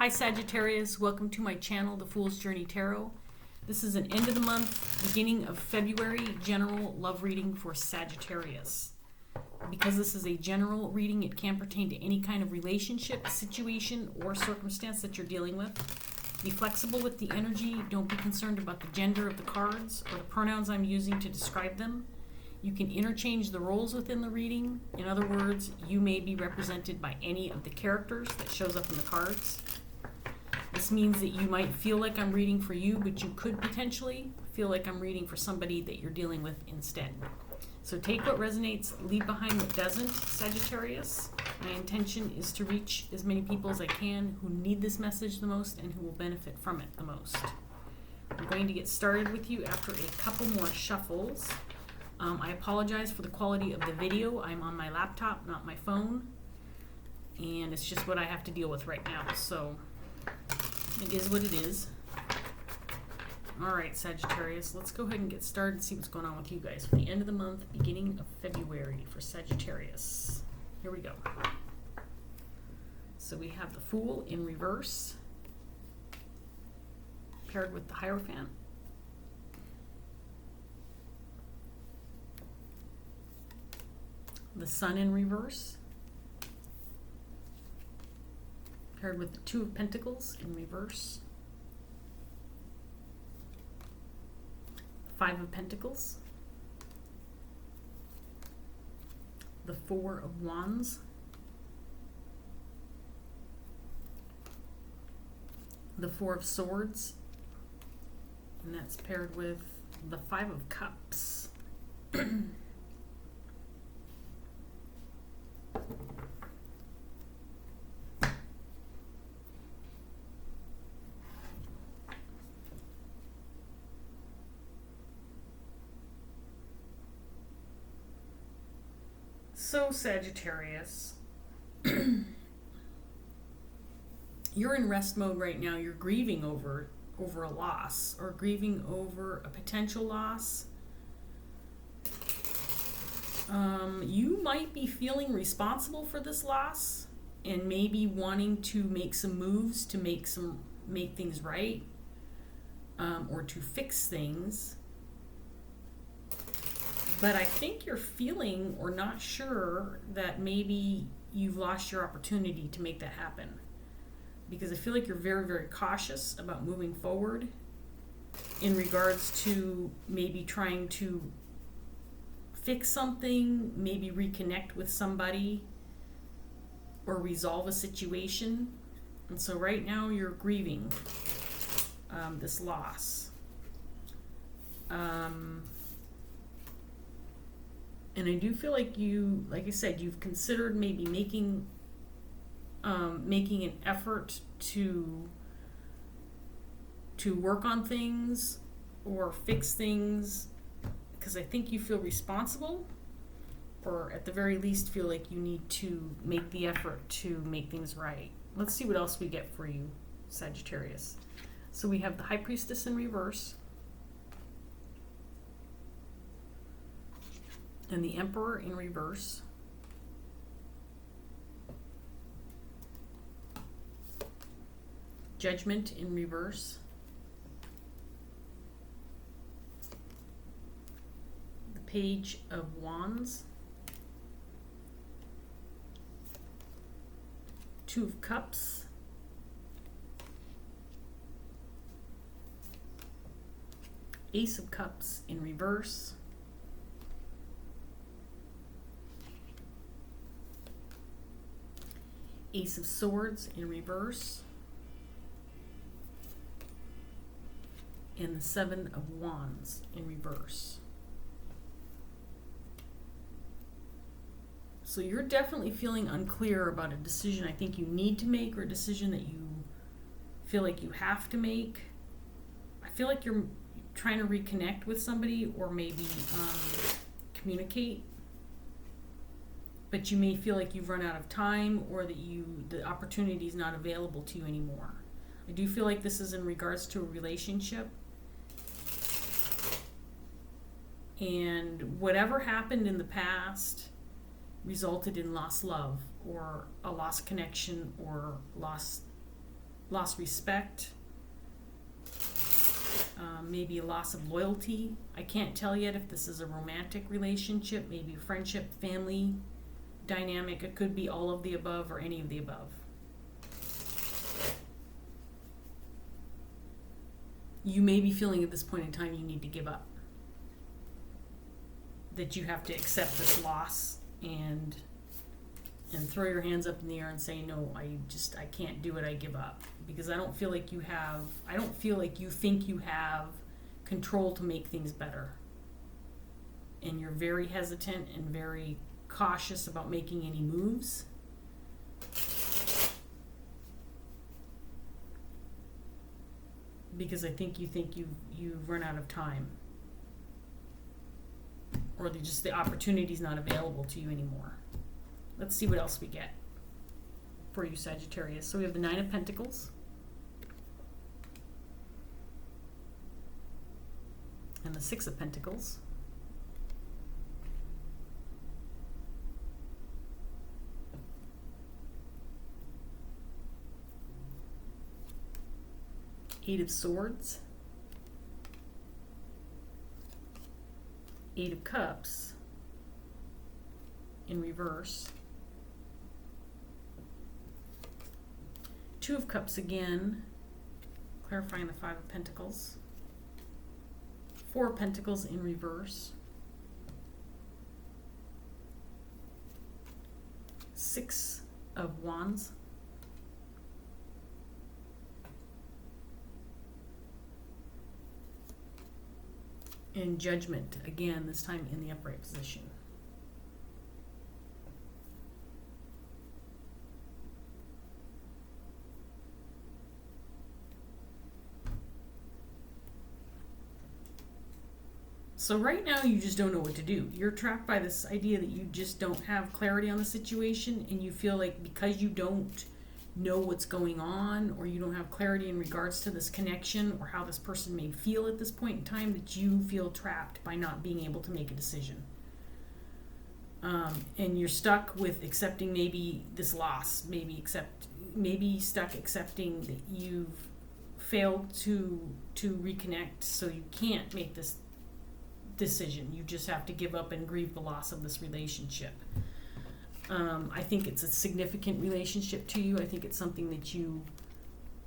Hi Sagittarius, welcome to my channel, The Fool's Journey Tarot. This is an end of the month, beginning of February general love reading for Sagittarius. Because this is a general reading, it can pertain to any kind of relationship, situation, or circumstance that you're dealing with. Be flexible with the energy. Don't be concerned about the gender of the cards or the pronouns I'm using to describe them. You can interchange the roles within the reading. In other words, you may be represented by any of the characters that shows up in the cards. This means that you might feel like I'm reading for you, but you could potentially feel like I'm reading for somebody that you're dealing with instead. So take what resonates, leave behind what doesn't, Sagittarius. My intention is to reach as many people as I can who need this message the most and who will benefit from it the most. I'm going to get started with you after a couple more shuffles. I apologize for the quality of the video. I'm on my laptop, not my phone. And it's just what I have to deal with right now. So it is what it is. All right, Sagittarius, let's go ahead and get started and see what's going on with you guys for the end of the month, beginning of February for Sagittarius. Here we go. So we have the Fool in reverse, paired with the Hierophant. The Sun in reverse, paired with the Two of Pentacles in reverse. Five of Pentacles. The Four of Wands. The Four of Swords. And that's paired with the Five of Cups. So Sagittarius, you're in rest mode right now. You're grieving over a loss or grieving over a potential loss. You might be feeling responsible for this loss and maybe wanting to make some moves to make things right, or to fix things. But I think you're feeling or not sure that maybe you've lost your opportunity to make that happen. Because I feel like you're very, very cautious about moving forward in regards to maybe trying to fix something, maybe reconnect with somebody, or resolve a situation. And so right now you're grieving this loss. And I do feel like you, like I said, you've considered maybe making an effort to work on things or fix things, because I think you feel responsible, or at the very least feel like you need to make the effort to make things right. Let's see what else we get for you, Sagittarius. So we have the High Priestess in reverse, and the Emperor in reverse. Judgment in reverse. The Page of Wands. Two of Cups. Ace of Cups in reverse. Ace of Swords in reverse, and the Seven of Wands in reverse. So you're definitely feeling unclear about a decision I think you need to make, or a decision that you feel like you have to make. I feel like you're trying to reconnect with somebody, or maybe communicate. But you may feel like you've run out of time, or that the opportunity is not available to you anymore. I do feel like this is in regards to a relationship. And whatever happened in the past resulted in lost love, or a lost connection, or lost lost respect, maybe a loss of loyalty. I can't tell yet if this is a romantic relationship, maybe friendship, family dynamic. It could be all of the above or any of the above. You may be feeling at this point in time you need to give up. That you have to accept this loss and throw your hands up in the air and say, no, I can't do it, I give up. Because I don't feel like you think you have control to make things better. And you're very hesitant and very cautious about making any moves. Because I think you've run out of time. Or the opportunity's not available to you anymore. Let's see what else we get for you, Sagittarius. So we have the Nine of Pentacles. And the Six of Pentacles. Eight of Swords. Eight of Cups in reverse. Two of Cups again, clarifying the Five of Pentacles. Four of Pentacles in reverse. Six of Wands. And Judgment, again, this time in the upright position. So right now you just don't know what to do. You're trapped by this idea that you just don't have clarity on the situation, and you feel like because you don't know what's going on, or you don't have clarity in regards to this connection or how this person may feel at this point in time, that you feel trapped by not being able to make a decision. And you're stuck with accepting maybe this loss, maybe stuck accepting that you've failed to reconnect, so you can't make this decision. You just have to give up and grieve the loss of this relationship. I think it's a significant relationship to you. I think it's something that you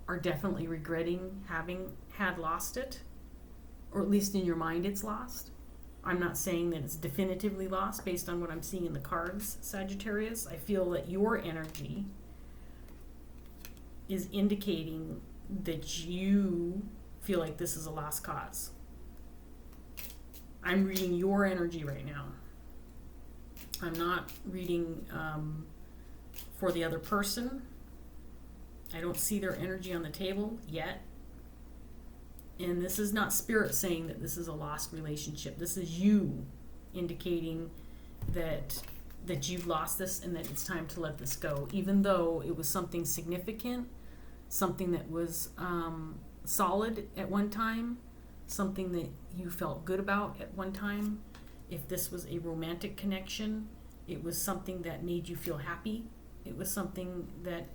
are definitely regretting having had lost it, or at least in your mind it's lost. I'm not saying that it's definitively lost based on what I'm seeing in the cards, Sagittarius. I feel that your energy is indicating that you feel like this is a lost cause. I'm reading your energy right now. I'm not reading for the other person. I don't see their energy on the table yet. And this is not spirit saying that this is a lost relationship. This is you indicating that you've lost this and that it's time to let this go. Even though it was something significant, something that was solid at one time, something that you felt good about at one time. If this was a romantic connection, it was something that made you feel happy. It was something that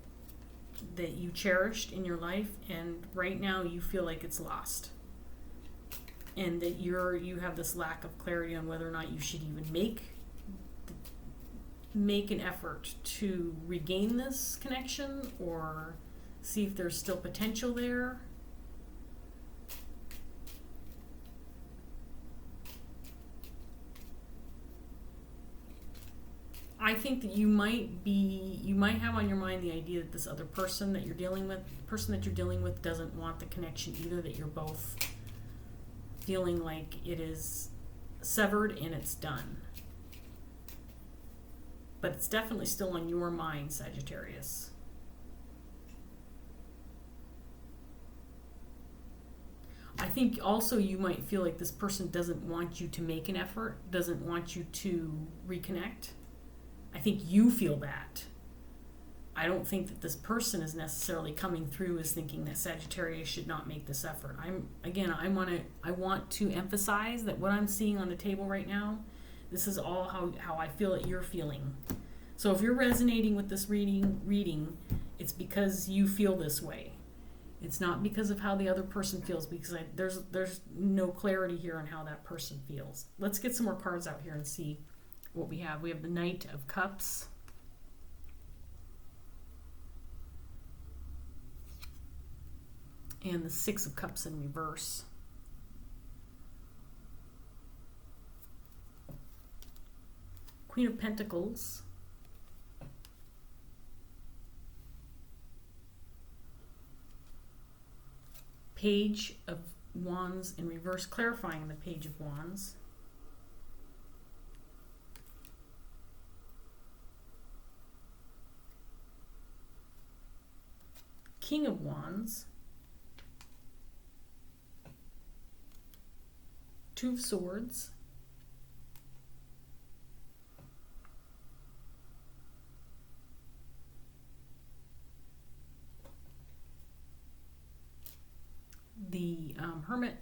you cherished in your life, and right now you feel like it's lost. And that you have this lack of clarity on whether or not you should even make an effort to regain this connection, or see if there's still potential there. I think that you might have on your mind the idea that this other person that you're dealing with, doesn't want the connection either, that you're both feeling like it is severed and it's done. But it's definitely still on your mind, Sagittarius. I think also you might feel like this person doesn't want you to make an effort, doesn't want you to reconnect. I think you feel that. I don't think that this person is necessarily coming through as thinking that Sagittarius should not make this effort. I want to emphasize that what I'm seeing on the table right now, this is all how I feel that you're feeling. So if you're resonating with this reading, it's because you feel this way. It's not because of how the other person feels, because there's no clarity here on how that person feels. Let's get some more cards out here and see what we have. We have the Knight of Cups. And the Six of Cups in reverse. Queen of Pentacles. Page of Wands in reverse, clarifying the Page of Wands. King of Wands. Two of Swords. The Hermit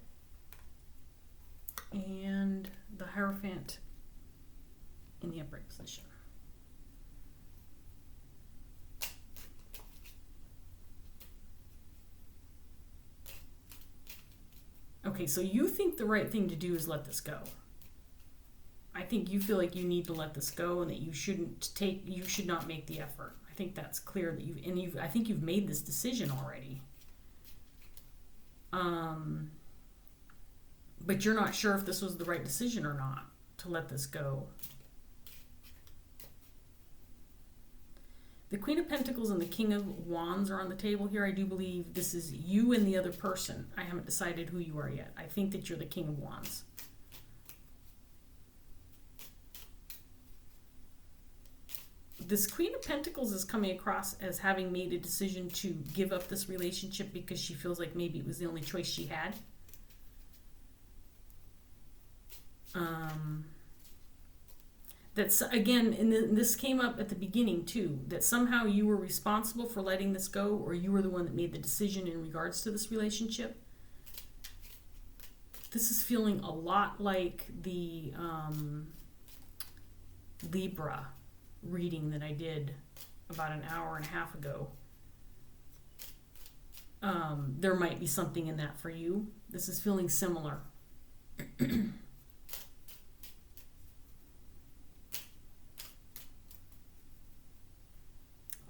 and the Hierophant in the upright position. Okay, so you think the right thing to do is let this go. I think you feel like you need to let this go and that you should not make the effort. I think that's clear that I think you've made this decision already. But you're not sure if this was the right decision or not to let this go. The Queen of Pentacles and the King of Wands are on the table here. I do believe this is you and the other person. I haven't decided who you are yet. I think that you're the King of Wands. This Queen of Pentacles is coming across as having made a decision to give up this relationship because she feels like maybe it was the only choice she had. That's again, and this came up at the beginning too, that somehow you were responsible for letting this go, or you were the one that made the decision in regards to this relationship. This is feeling a lot like the Libra reading that I did about an hour and a half ago. There might be something in that for you. This is feeling similar.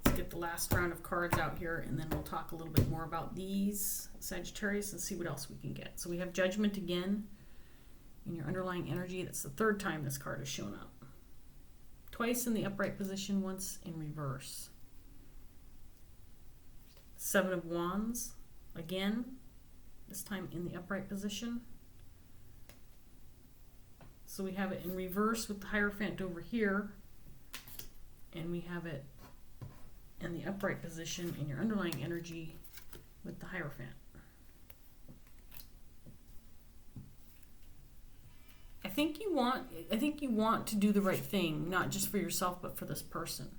Let's get the last round of cards out here, and then we'll talk a little bit more about these, Sagittarius, and see what else we can get. So we have Judgment again in your underlying energy. That's the third time this card has shown up. Twice in the upright position, once in reverse. Seven of Wands, again, this time in the upright position. So we have it in reverse with the Hierophant over here, and we have it in the upright position in your underlying energy with the Hierophant. I think you want to do the right thing, not just for yourself, but for this person.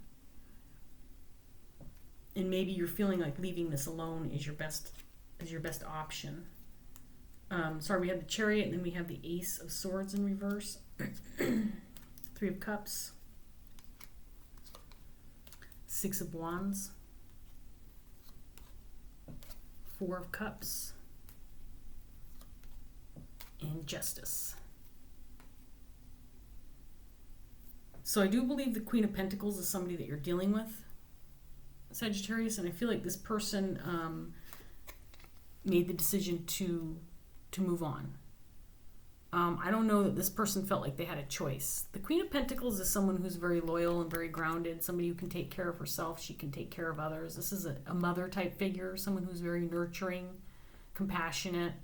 And maybe you're feeling like leaving this alone is your best option. Sorry, we have the Chariot, and then we have the Ace of Swords in reverse. Three of Cups. Six of Wands. Four of Cups. And Justice. So I do believe the Queen of Pentacles is somebody that you're dealing with, Sagittarius, and I feel like this person made the decision to move on. I don't know that this person felt like they had a choice. The Queen of Pentacles is someone who's very loyal and very grounded, somebody who can take care of herself, she can take care of others. This is a mother type figure, someone who's very nurturing, compassionate,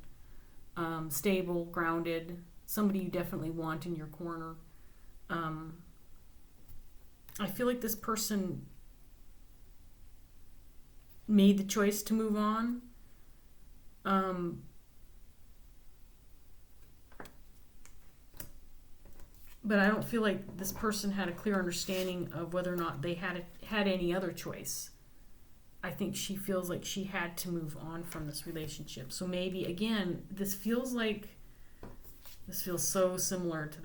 stable, grounded, somebody you definitely want in your corner. I feel like this person made the choice to move on. But I don't feel like this person had a clear understanding of whether or not they had any other choice. I think she feels like she had to move on from this relationship. So maybe, again, this feels so similar to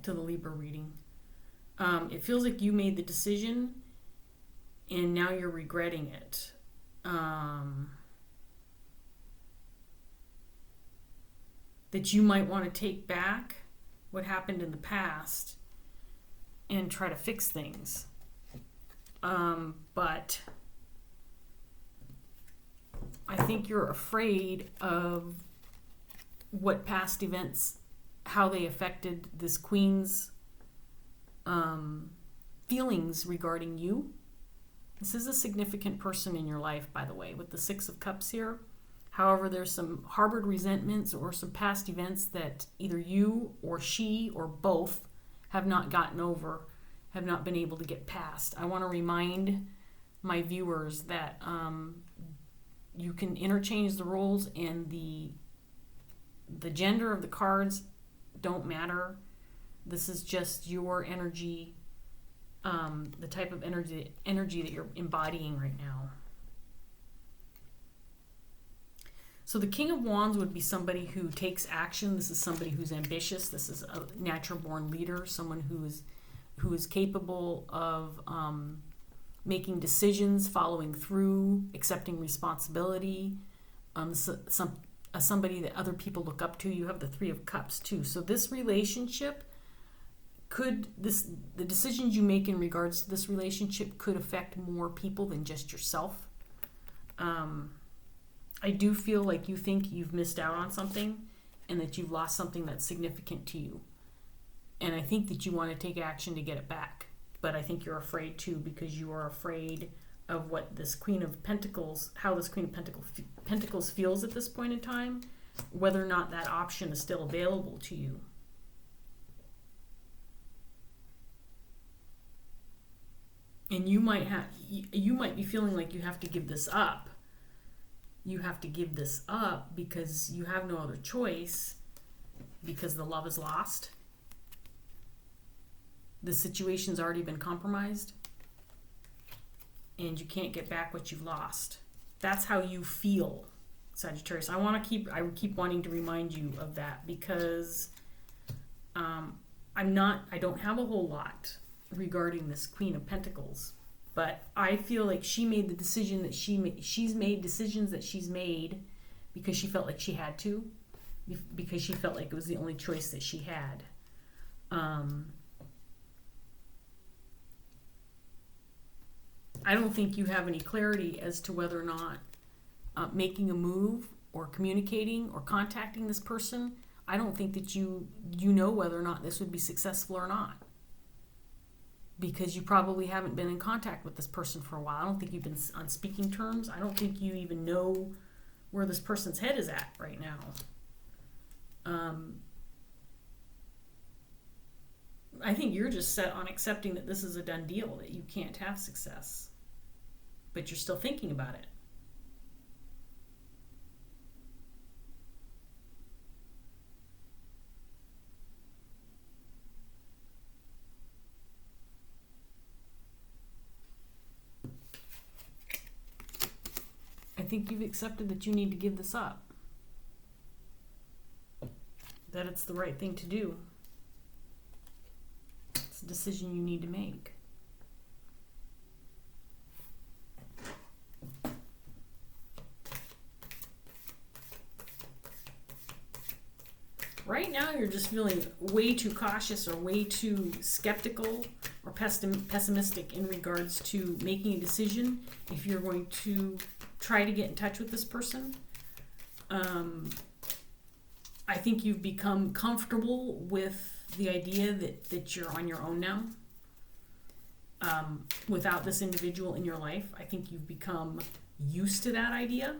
the Libra reading. It feels like you made the decision and now you're regretting it. that you might want to take back what happened in the past and try to fix things. But I think you're afraid of what past events, how they affected this queen's feelings regarding you. This is a significant person in your life, by the way, with the Six of Cups here. However, there's some harbored resentments or some past events that either you or she or both have not gotten over, have not been able to get past. I want to remind my viewers that you can interchange the roles, and the gender of the cards don't matter. This is just your energy, the type of energy that you're embodying right now. So the King of Wands would be somebody who takes action. This is somebody who's ambitious. This is a natural born leader, someone who is capable of making decisions, following through, accepting responsibility, somebody that other people look up to. You have the Three of Cups too. So this relationship the decisions you make in regards to this relationship could affect more people than just yourself. I do feel like you think you've missed out on something and that you've lost something that's significant to you. And I think that you want to take action to get it back. But I think you're afraid too, because you are afraid of what this Queen of Pentacles, how this Queen of Pentacles feels at this point in time, whether or not that option is still available to you. And you might be feeling like you have to give this up. You have to give this up because you have no other choice, because the love is lost. The situation's already been compromised, and you can't get back what you've lost. That's how you feel, Sagittarius. I keep wanting to remind you of that, because I don't have a whole lot regarding this Queen of Pentacles, but I feel like she made the decision that she's made decisions that she's made because she felt like she had to, because she felt like it was the only choice that she had. I don't think you have any clarity as to whether or not making a move or communicating or contacting this person. I don't think that you know whether or not this would be successful or not, because you probably haven't been in contact with this person for a while. I don't think you've been on speaking terms. I don't think you even know where this person's head is at right now. I think you're just set on accepting that this is a done deal, that you can't have success, but you're still thinking about it. I think you've accepted that you need to give this up, that it's the right thing to do. It's a decision you need to make. Right now, you're just feeling way too cautious or way too skeptical or pessimistic in regards to making a decision if you're going to try to get in touch with this person. I think you've become comfortable with the idea that you're on your own now, without this individual in your life. I think you've become used to that idea.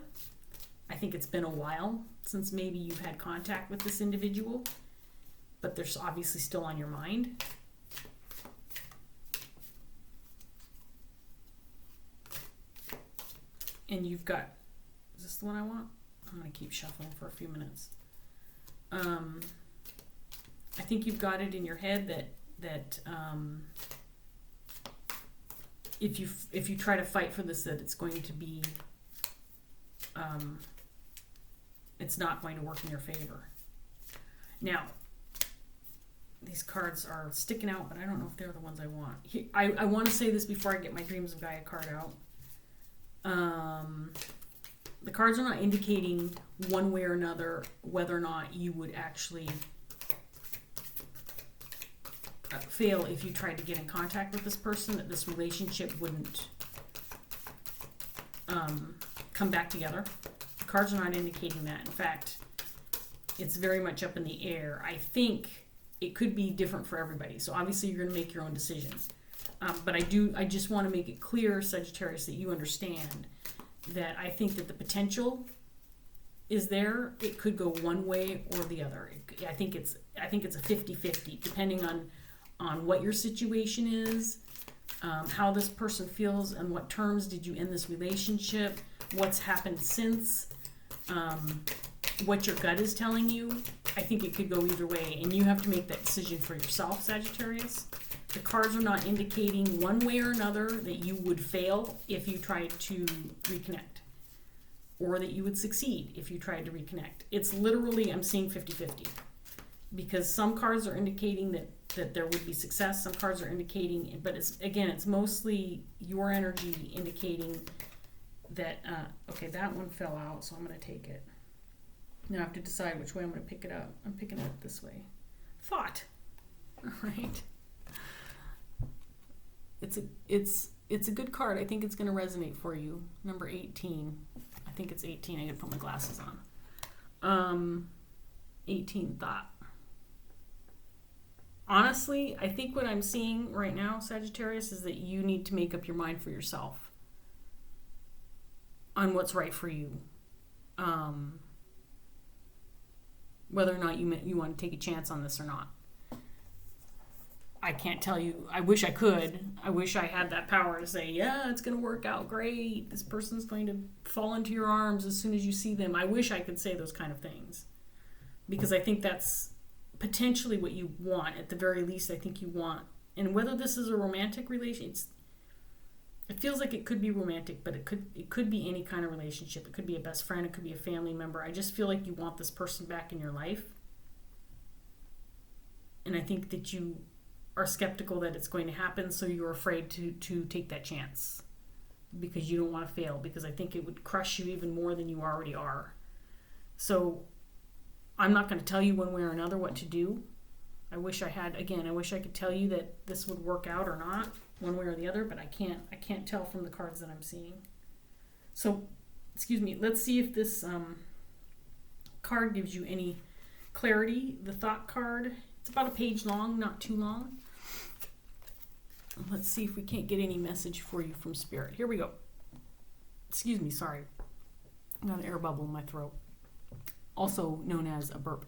I think it's been a while since maybe you've had contact with this individual, but they're obviously still on your mind. And you've got, is this the one I want? I'm going to keep shuffling for a few minutes. I think you've got it in your head that if you try to fight for this, that it's going to be, it's not going to work in your favor. Now, these cards are sticking out, but I don't know if they're the ones I want. I want to say this before I get my Dreams of Gaia card out. cards are not indicating one way or another whether or not you would actually fail if you tried to get in contact with this person, that this relationship wouldn't come back together. The cards are not indicating that. In fact, it's very much up in the air. I think it could be different for everybody. So obviously you're going to make your own decisions. But I just want to make it clear, Sagittarius, that you understand that I think that the potential is there. It could go one way or the other. I think it's a 50-50, depending on what your situation is, how this person feels, and what terms did you end this relationship, what's happened since, what your gut is telling you. I think it could go either way, and you have to make that decision for yourself, Sagittarius. The cards are not indicating one way or another that you would fail if you tried to reconnect, or that you would succeed if you tried to reconnect. It's literally, I'm seeing 50-50, because some cards are indicating that there would be success. Some cards are indicating, but it's mostly your energy indicating that, okay, that one fell out, so I'm going to take it. Now I have to decide which way I'm going to pick it up. I'm picking it up this way. Thought. All right. It's a good card. I think it's going to resonate for you. Number 18. I think it's 18. I got to put my glasses on. 18, thought. Honestly, I think what I'm seeing right now, Sagittarius, is that you need to make up your mind for yourself on what's right for you. Whether or not you want to take a chance on this or not. I can't tell you. I wish I could. I wish I had that power to say, yeah, it's going to work out great. This person's going to fall into your arms as soon as you see them. I wish I could say those kind of things, because I think that's potentially what you want. At the very least, I think you want. And whether this is a romantic relationship, it feels like it could be romantic, but it could be any kind of relationship. It could be a best friend. It could be a family member. I just feel like you want this person back in your life. And I think that you are skeptical that it's going to happen, so you're afraid to take that chance because you don't want to fail, because I think it would crush you even more than you already are. So I'm not going to tell you one way or another what to do. I wish I could tell you that this would work out or not, one way or the other, but I can't tell from the cards that I'm seeing. So, excuse me, let's see if this card gives you any clarity. The thought card, it's about a page long, not too long. Let's see if we can't get any message for you from Spirit. Here we go. Excuse me, sorry. I got an air bubble in my throat, also known as a burp.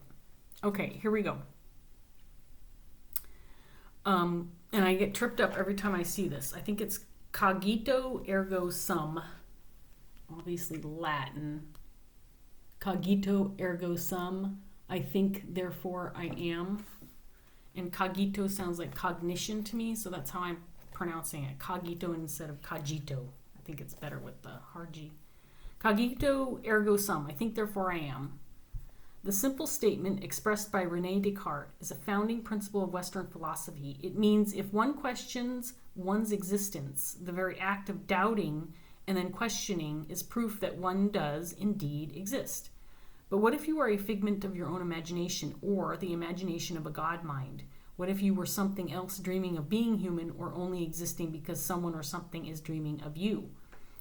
Okay, here we go. And I get tripped up every time I see this. I think it's cogito ergo sum. Obviously Latin. Cogito ergo sum. I think, therefore I am. And cogito sounds like cognition to me, so that's how I'm pronouncing it. Cogito instead of cogito. I think it's better with the hard G. Cogito ergo sum. I think, therefore I am. The simple statement expressed by René Descartes is a founding principle of Western philosophy. It means if one questions one's existence, the very act of doubting and then questioning is proof that one does indeed exist. But what if you are a figment of your own imagination, or the imagination of a god mind? What if you were something else dreaming of being human, or only existing because someone or something is dreaming of you?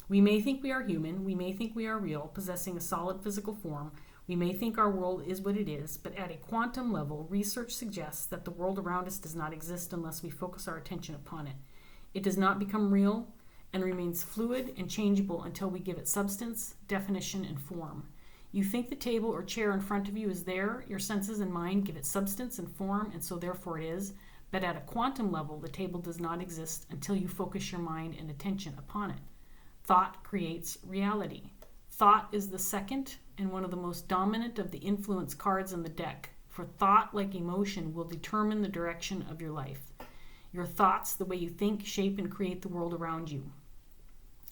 We may think we are human, we may think we are real, possessing a solid physical form. We may think our world is what it is, but at a quantum level, research suggests that the world around us does not exist unless we focus our attention upon it. It does not become real and remains fluid and changeable until we give it substance, definition, and form. You think the table or chair in front of you is there, your senses and mind give it substance and form, and so therefore it is, but at a quantum level, the table does not exist until you focus your mind and attention upon it. Thought creates reality. Thought is the second and one of the most dominant of the influence cards in the deck, for thought, like emotion, will determine the direction of your life. Your thoughts, the way you think, shape and create the world around you.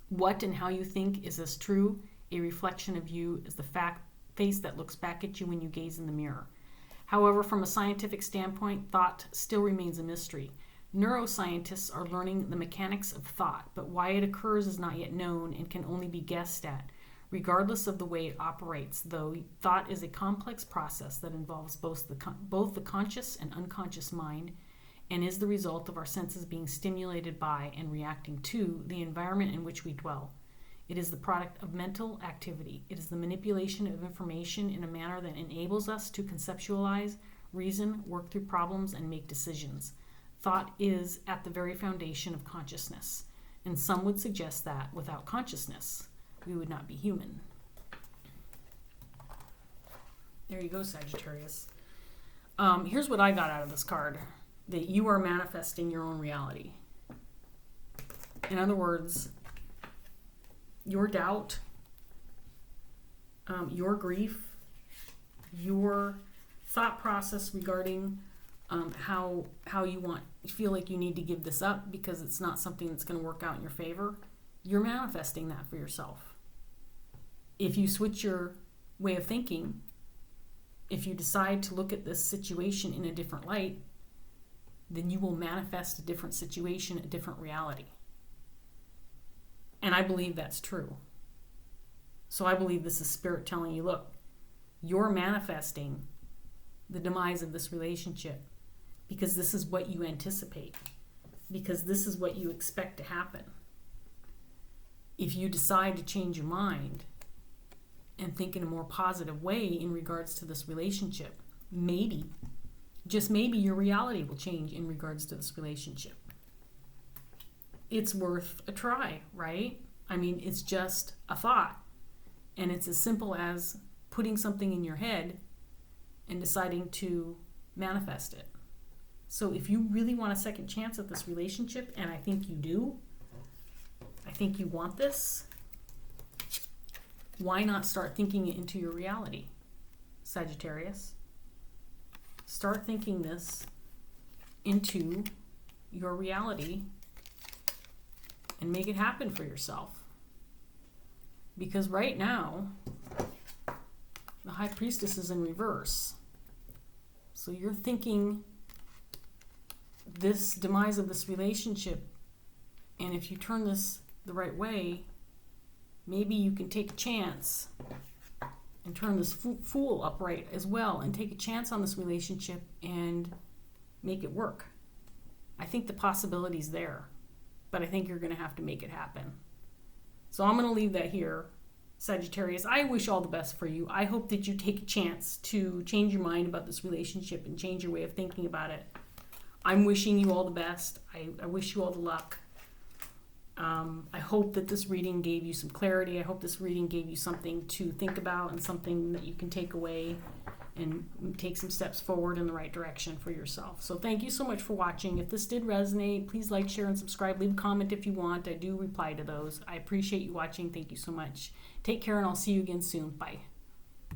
What and how you think is as true a reflection of you as the face that looks back at you when you gaze in the mirror. However, from a scientific standpoint, thought still remains a mystery. Neuroscientists are learning the mechanics of thought, but why it occurs is not yet known and can only be guessed at. Regardless of the way it operates, though, thought is a complex process that involves both the conscious and unconscious mind, and is the result of our senses being stimulated by and reacting to the environment in which we dwell. It is the product of mental activity. It is the manipulation of information in a manner that enables us to conceptualize, reason, work through problems, and make decisions. Thought is at the very foundation of consciousness, and some would suggest that without consciousness, we would not be human. There you go, Sagittarius. Here's what I got out of this card. That you are manifesting your own reality. In other words, your doubt, your grief, your thought process regarding how you feel like you need to give this up because it's not something that's going to work out in your favor, you're manifesting that for yourself. If you switch your way of thinking, if you decide to look at this situation in a different light, then you will manifest a different situation, a different reality. And I believe that's true. So I believe this is Spirit telling you, look, you're manifesting the demise of this relationship because this is what you anticipate, because this is what you expect to happen. If you decide to change your mind and think in a more positive way in regards to this relationship, maybe, just maybe, your reality will change in regards to this relationship. It's worth a try, right? I mean, it's just a thought. And it's as simple as putting something in your head and deciding to manifest it. So if you really want a second chance at this relationship, and I think you do, I think you want this, why not start thinking it into your reality, Sagittarius? Start thinking this into your reality and make it happen for yourself. Because right now, the High Priestess is in reverse. So you're thinking this demise of this relationship, and if you turn this the right way, maybe you can take a chance and turn this fool upright as well and take a chance on this relationship and make it work. I think the possibility's there, but I think you're going to have to make it happen. So I'm going to leave that here, Sagittarius. I wish all the best for you. I hope that you take a chance to change your mind about this relationship and change your way of thinking about it. I'm wishing you all the best. I wish you all the luck. I hope that this reading gave you some clarity. I hope this reading gave you something to think about and something that you can take away and take some steps forward in the right direction for yourself. So thank you so much for watching. If this did resonate, please like, share, and subscribe. Leave a comment if you want. I do reply to those. I appreciate you watching. Thank you so much. Take care, and I'll see you again soon. Bye.